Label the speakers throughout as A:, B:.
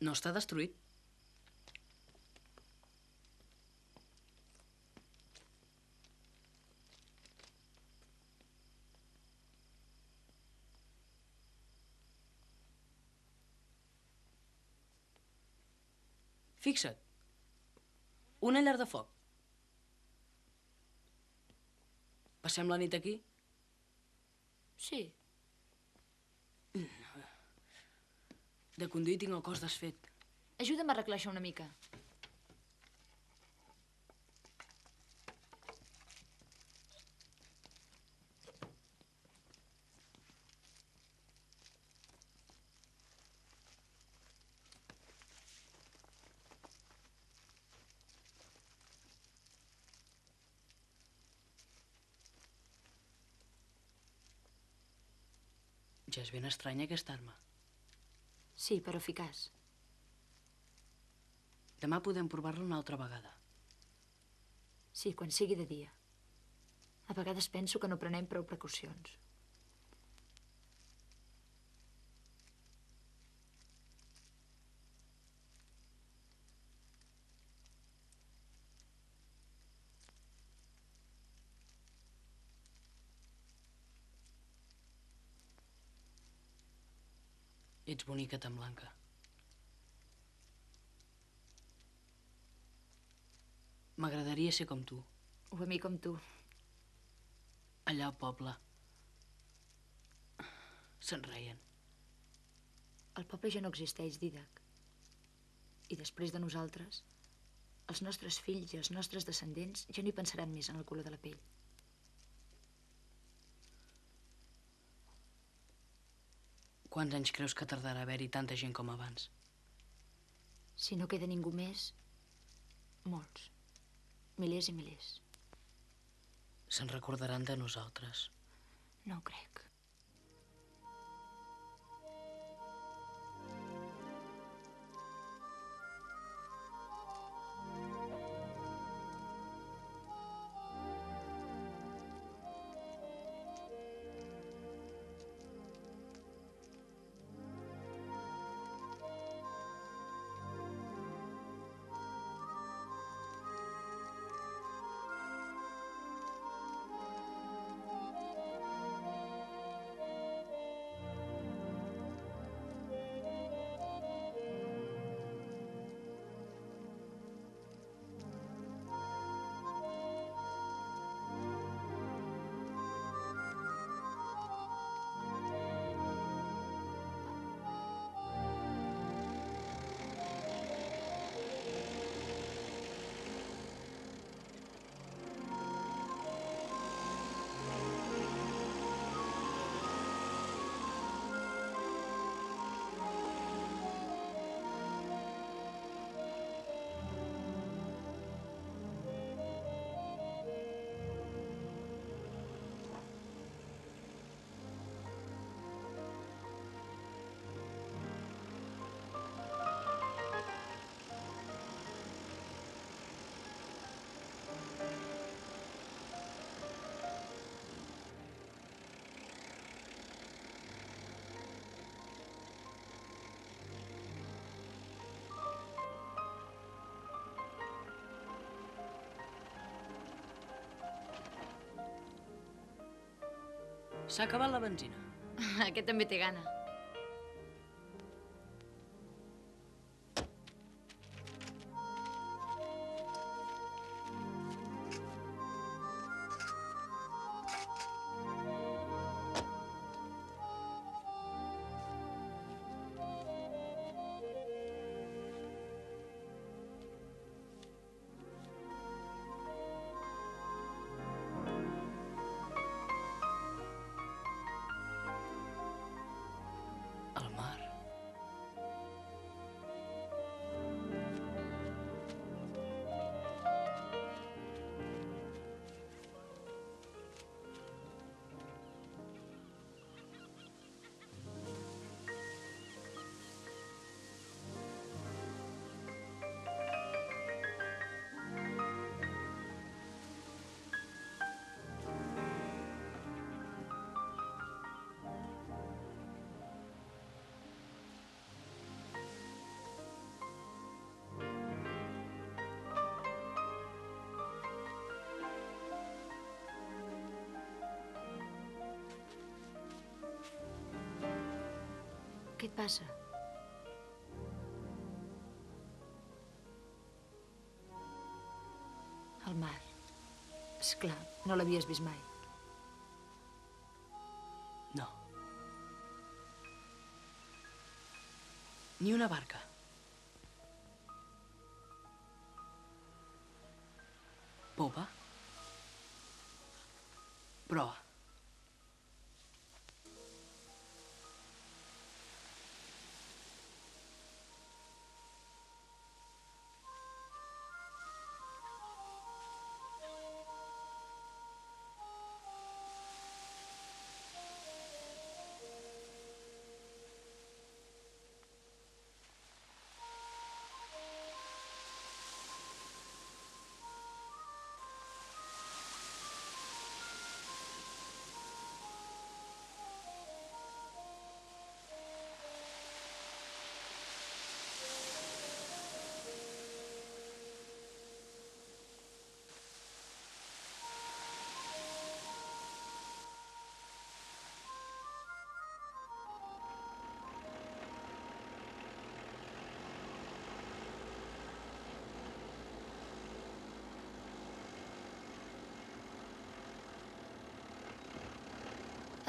A: No està destruït. Fixa't. Una llar de foc. Passem la nit aquí?
B: Sí.
A: De conduir tinc el cos desfet.
B: Ajuda'm a arreglar això una mica.
A: Ja és ben estranya aquesta arma.
B: Sí, però eficaç.
A: Demà podem provar-la una altra vegada.
B: Sí, quan sigui de dia. A vegades penso que no prenem prou precaucions.
A: Ets bonica, tan blanca. M'agradaria ser com tu.
B: O a mi com tu.
A: Allà al poble. Se'n reien.
B: El poble ja no existeix, Dídac. I després de nosaltres, els nostres fills i els nostres descendents ja no hi pensaran més en el color de la pell.
A: Quants anys creus que tardarà a haver-hi tanta gent com abans?
B: Si no queda ningú més, molts. Milers i milers.
A: Se'n recordaran de nosaltres.
B: No ho crec.
A: S'ha acabat la benzina.
B: Aquest també té gana. et passa? El mar. Esclar, no l'havies vist mai.
A: No. Ni una barca. Popa? Proa.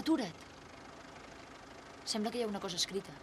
B: Atura't. Sembla que hi ha una cosa escrita.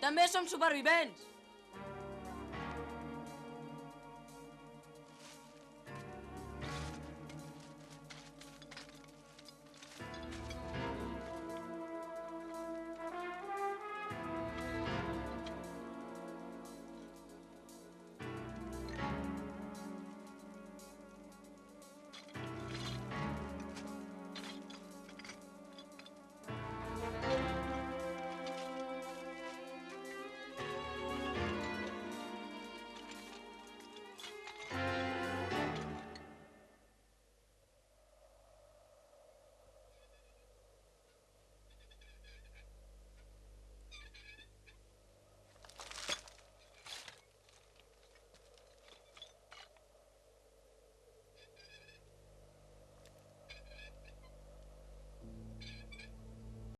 B: També som supervivents!